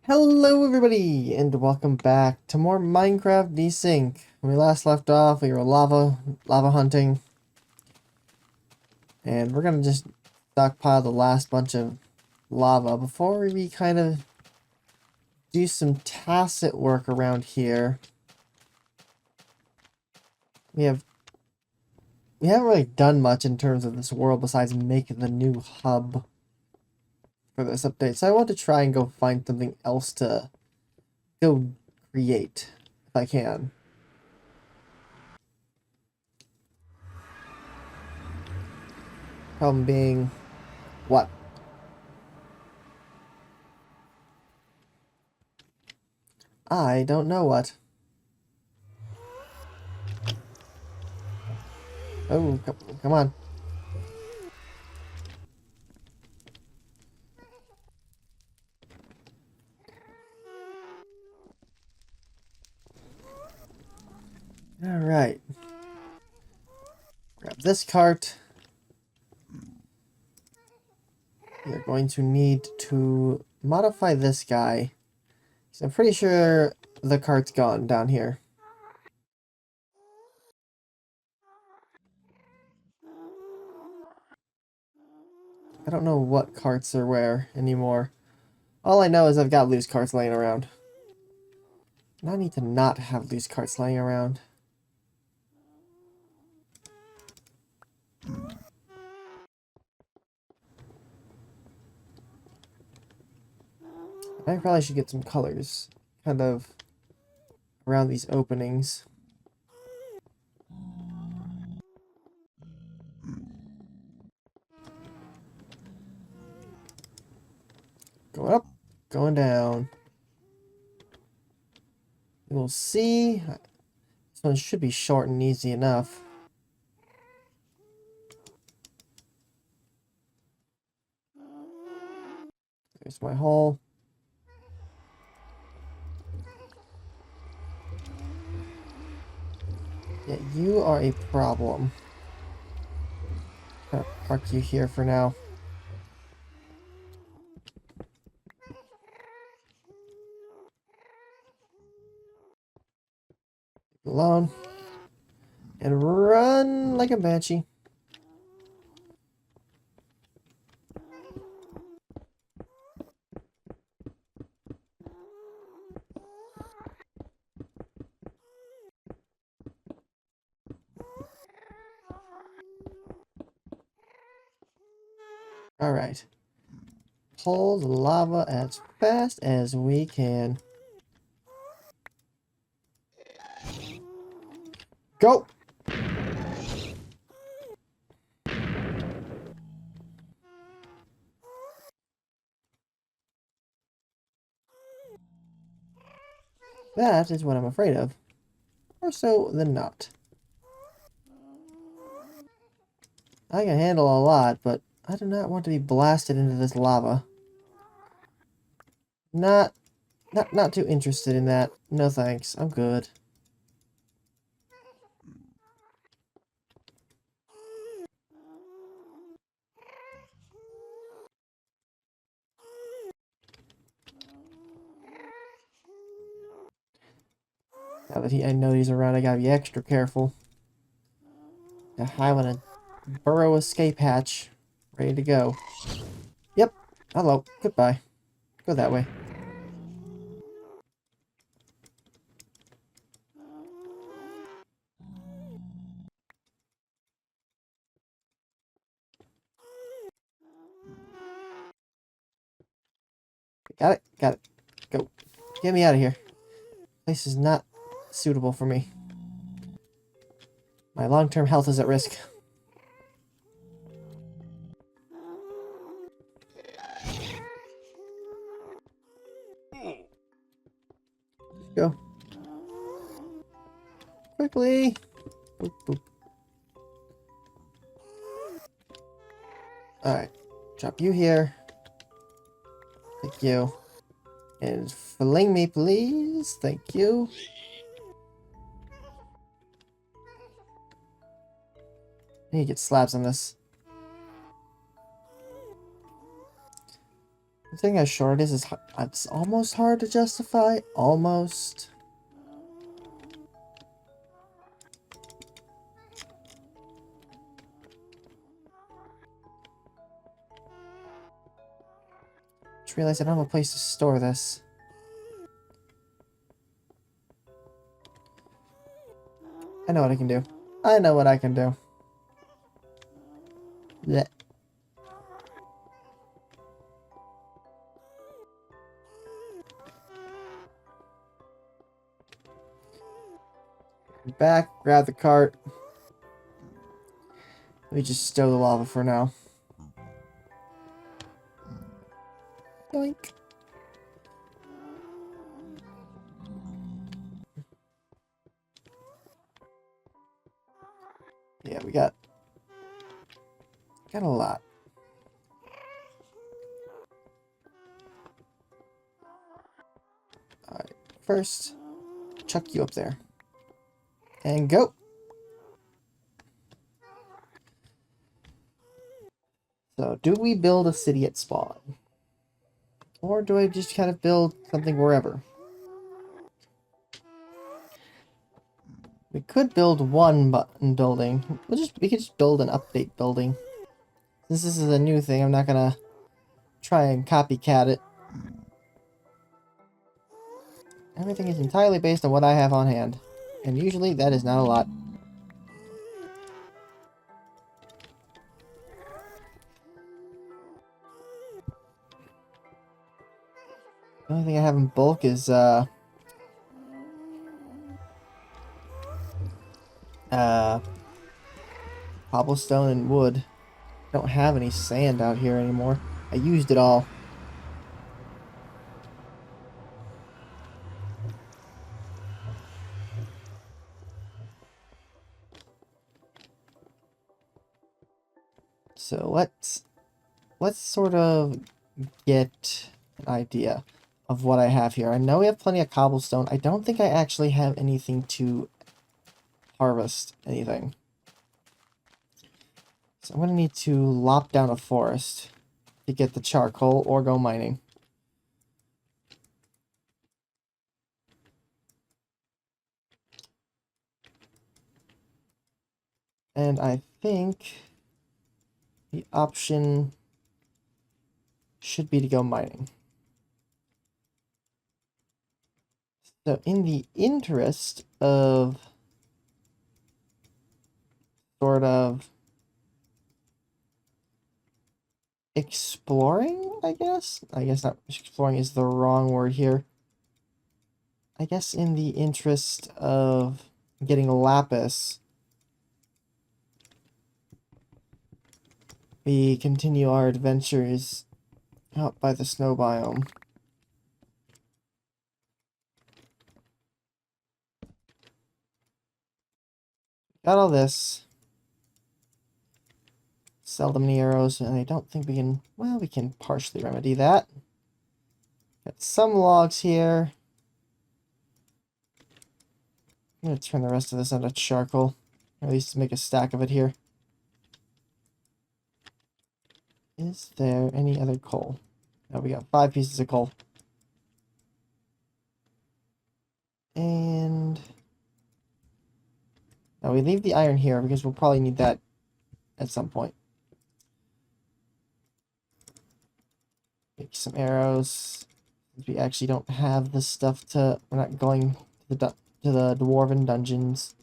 Hello everybody, and welcome back to more Minecraft Desync. When we last left off, we were lava hunting. And we're gonna just stockpile the last bunch of lava before we kind of do some tacit work around here. We haven't really done much in terms of this world besides make the new hub for this update. So I want to try and go find something else to go create, if I can. Problem being, what? I don't know what. Oh, come on. Alright. Grab this cart. We're going to need to modify this guy. So I'm pretty sure the cart's gone down here. I don't know what carts are where anymore. All I know is I've got loose carts laying around. And I need to not have loose carts laying around. I probably should get some colors kind of around these openings. Going up, going down. We'll see. This one should be short and easy enough. There's my hole. Yeah, you are a problem. I'm gonna park you here for now. Alone. And run like a banshee. Alright. Pull the lava as fast as we can. Go! That is what I'm afraid of. More so than not. I can handle a lot, but I do not want to be blasted into this lava. Not too interested in that. No thanks. I'm good. Now that I know he's around, I gotta be extra careful. I have a burrow escape hatch ready to go. Yep. Hello. Goodbye. Go that way. Got it. Got it. Go. Get me out of here. This is not suitable for me. My long-term health is at risk. Go. Quickly. Boop, boop. Alright. Drop you here. Thank you. And fling me, please. Thank you. I need to get slabs on this. Considering how short it is, it's almost hard to justify. Almost. Just realized I don't have a place to store this. I know what I can do. I know what I can do. Blech. Back, grab the cart. Let me just stow the lava for now. Yoink. Yeah, we got a lot. Alright, first, chuck you up there. And go! So, do we build a city at spawn? Or do I just kind of build something wherever? We could build one button building. We could just build an update building. Since this is a new thing, I'm not gonna try and copycat it. Everything is entirely based on what I have on hand. And usually that is not a lot. The only thing I have in bulk is cobblestone and wood. I don't have any sand out here anymore. I used it all. So let's sort of get an idea of what I have here. I know we have plenty of cobblestone. I don't think I actually have anything to harvest anything. So I'm going to need to lop down a forest to get the charcoal or go mining. And I think the option should be to go mining. So in the interest of sort of exploring, I guess not exploring is the wrong word here. I guess in the interest of getting lapis, we continue our adventures out by the snow biome. Got all this. Seldom any arrows, and I don't think we can, well, we can partially remedy that. Got some logs here. I'm going to turn the rest of this into charcoal, or at least make a stack of it here. Is there any other coal? No, we got 5 pieces of coal. And now we leave the iron here because we'll probably need that at some point. Make some arrows. We actually don't have the stuff to. We're not going to the dwarven dungeons.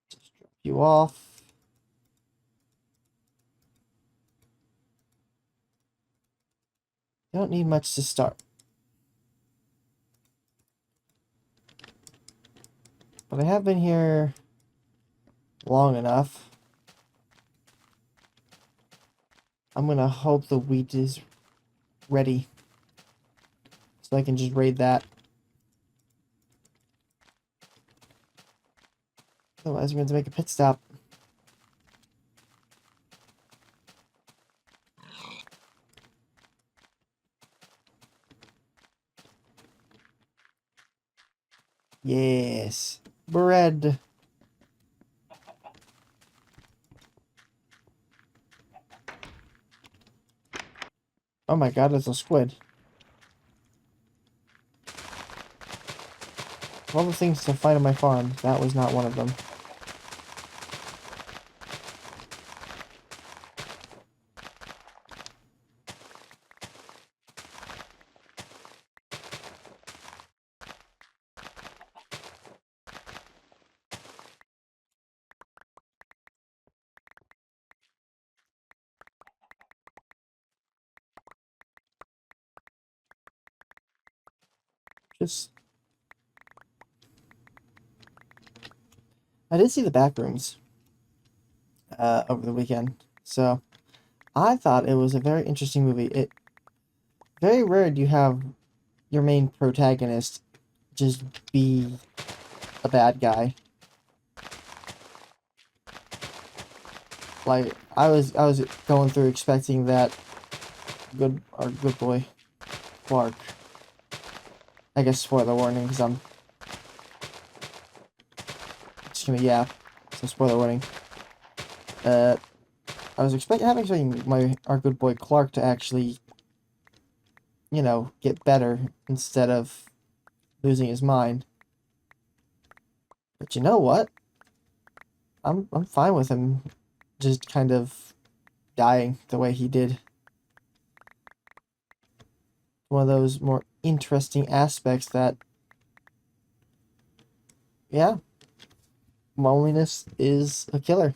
Just drop you off. Don't need much to start. But I have been here long enough. I'm gonna hope the wheat is ready, so I can just raid that. Otherwise, we're going to make a pit stop. Yes, bread. Oh my god, it's a squid. Of all the things to find on my farm, that was not one of them. Just... I did see the Backrooms over the weekend, so I thought it was a very interesting movie. It very rare do you have your main protagonist just be a bad guy. Like I was going through expecting that our good boy Clark. I guess spoiler warning because I'm just gonna yap. So spoiler warning. I was expecting our good boy Clark to actually, you know, get better instead of losing his mind. But you know what? I'm fine with him just kind of dying the way he did. One of those more interesting aspects that, yeah, loneliness is a killer.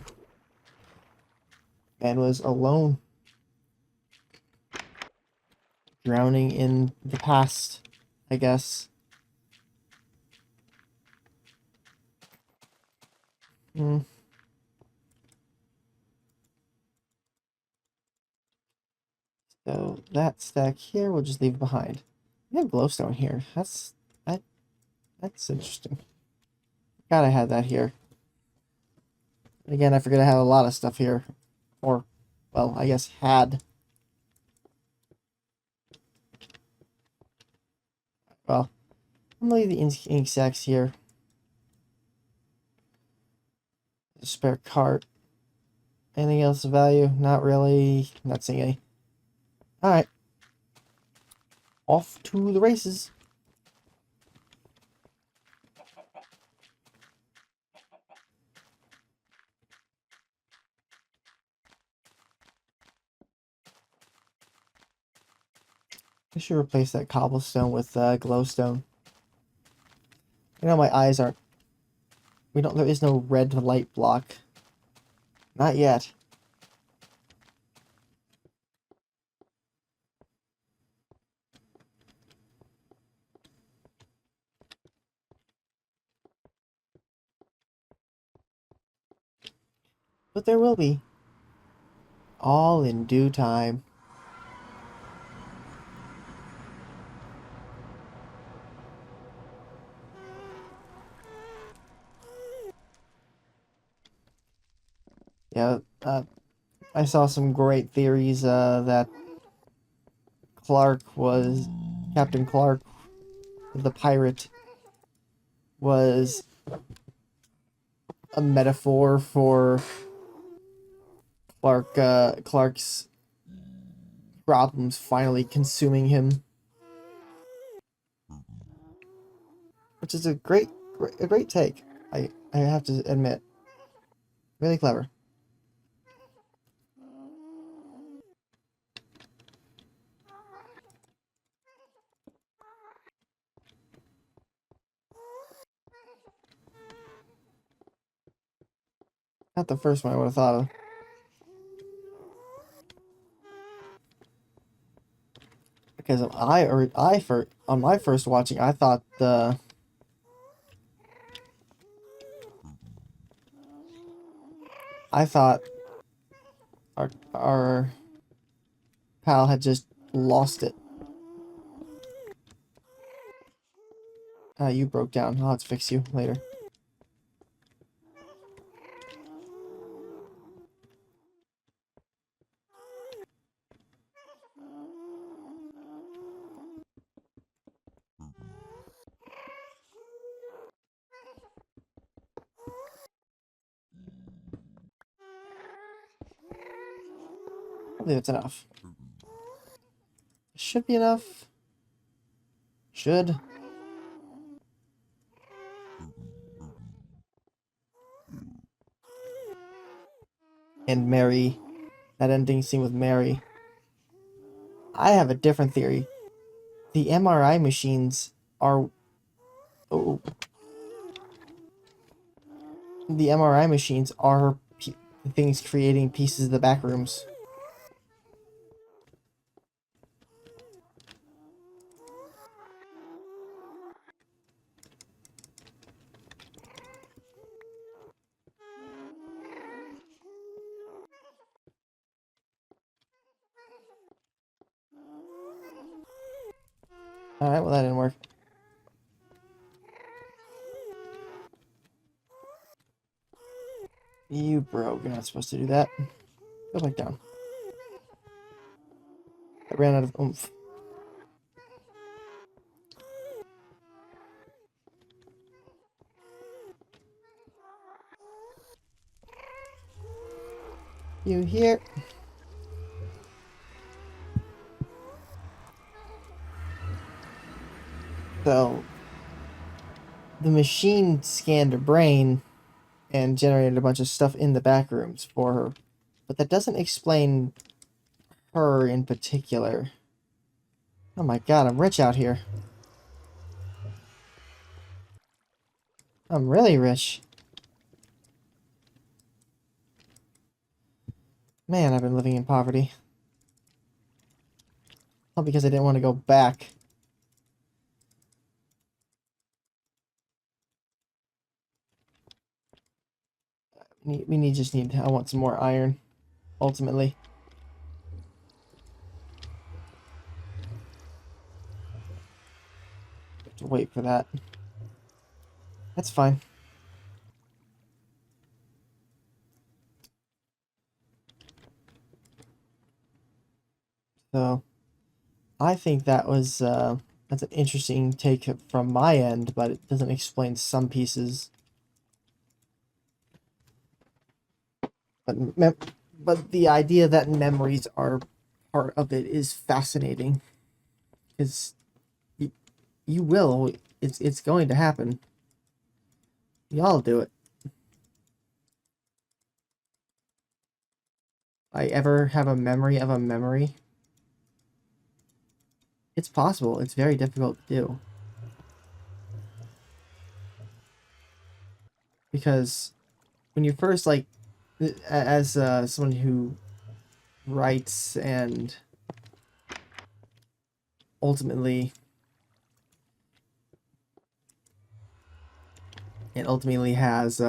Man was alone, drowning in the past, I guess. Hmm. So that stack here, we'll just leave behind. We have glowstone here. That that's interesting. God, I had that here. Again, I forget I have a lot of stuff here. Or, well, I guess had. Well, I'm gonna leave the ink sacks here. A spare cart. Anything else of value? Not really. Not seeing any. Alright. Off to the races. I should replace that cobblestone with glowstone. You know, my eyes aren't... There is no red light block. Not yet. But there will be. All in due time. Yeah, I saw some great theories that Captain Clark, the pirate, was a metaphor for Clark's problems finally consuming him, which is a great take. I have to admit, really clever. Not the first one I would have thought of. Because on my first watching, I thought our pal had just lost it. You broke down. I'll have to fix you later. I believe it's enough. Should be enough. Should. And Mary. That ending scene with Mary. I have a different theory. The MRI machines are... Oh. The MRI machines are things creating pieces of the back rooms. Alright, well that didn't work. You broke. You're not supposed to do that. Go back down. I ran out of oomph. You here? So, the machine scanned her brain and generated a bunch of stuff in the back rooms for her. But that doesn't explain her in particular. Oh my god, I'm rich out here. I'm really rich. Man, I've been living in poverty. Not because I didn't want to go back. I want some more iron, ultimately. Have to wait for that. That's fine. So, I think that was, that's an interesting take from my end, but it doesn't explain some pieces. But the idea that memories are part of it is fascinating. Because you will, it's going to happen. Y'all do it. I ever have a memory of a memory? It's possible. It's very difficult to do. Because when you first, like, as someone who writes and ultimately has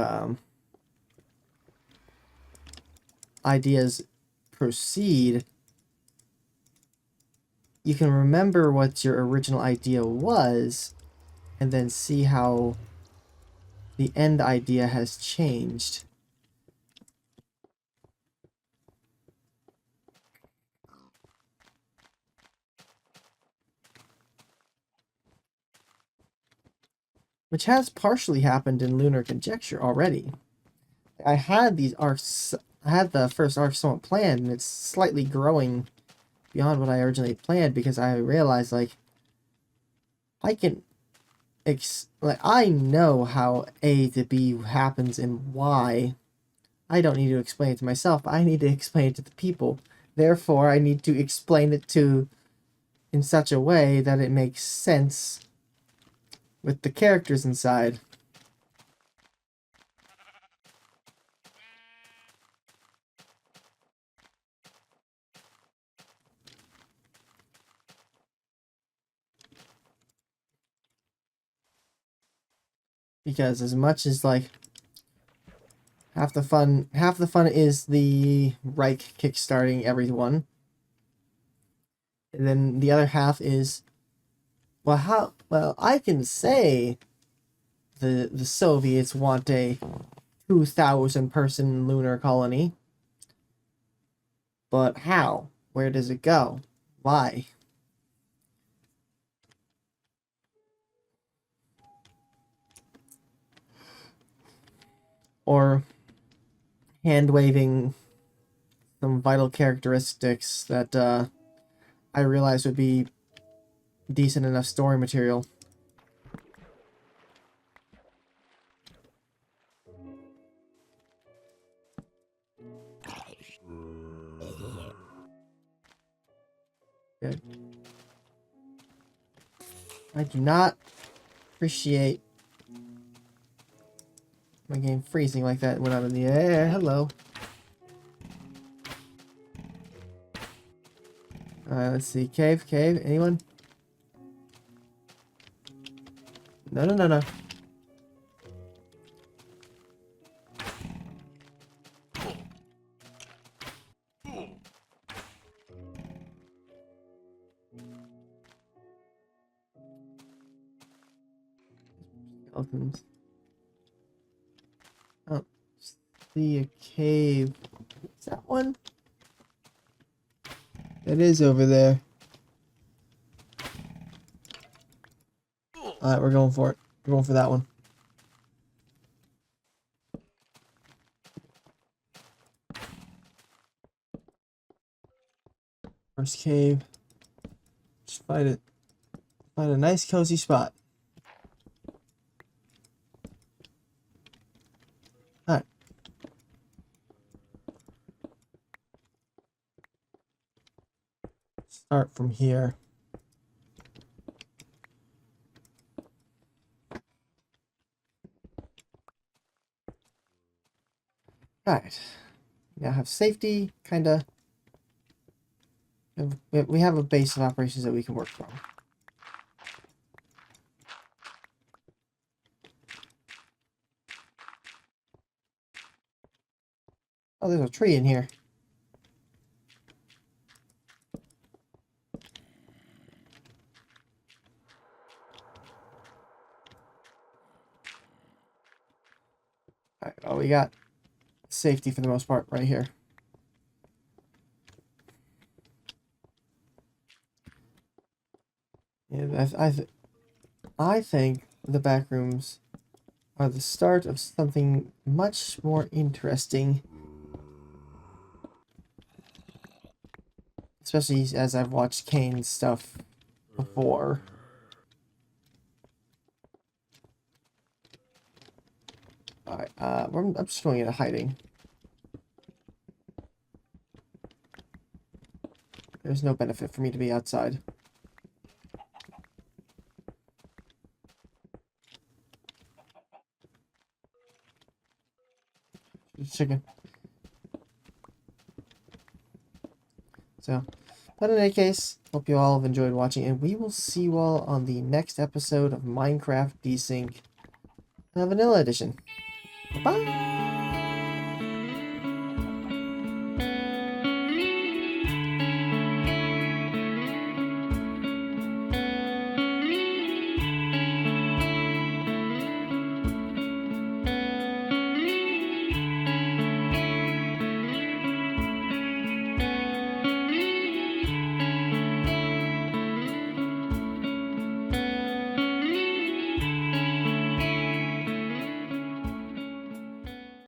ideas proceed, you can remember what your original idea was and then see how the end idea has changed. Which has partially happened in Lunar Conjecture already. I had these arcs, I had the first arc somewhat planned, and it's slightly growing beyond what I originally planned because I realized, like, I can, I know how A to B happens and why. I don't need to explain it to myself, I need to explain it to the people. Therefore, I need to explain it in such a way that it makes sense with the characters inside. Because as much as, like, half the fun is the Reich kickstarting everyone. And then the other half is, well, I can say the Soviets want a 2,000 person lunar colony. But how? Where does it go? Why? Or hand waving some vital characteristics that I realized would be decent enough story material. Good. I do not appreciate my game freezing like that when I'm in the air. Hello. Alright, let's see. Cave. Anyone? No. Skeletons. Oh, see a cave. Is that one? It is over there. Alright, we're going for it. We're going for that one. First cave. Just find it. Find a nice cozy spot. Alright. Start from here. Alright. Now have safety, kinda. We have a base of operations that we can work from. Oh, there's a tree in here. Alright, oh, we got safety for the most part right here. Yeah, I think the back rooms are the start of something much more interesting. Especially as I've watched Kane's stuff before. Alright, I'm just going into hiding. There's no benefit for me to be outside. Chicken. So, but in any case, hope you all have enjoyed watching, and we will see you all on the next episode of Minecraft Desynced Vanilla Edition. Bye!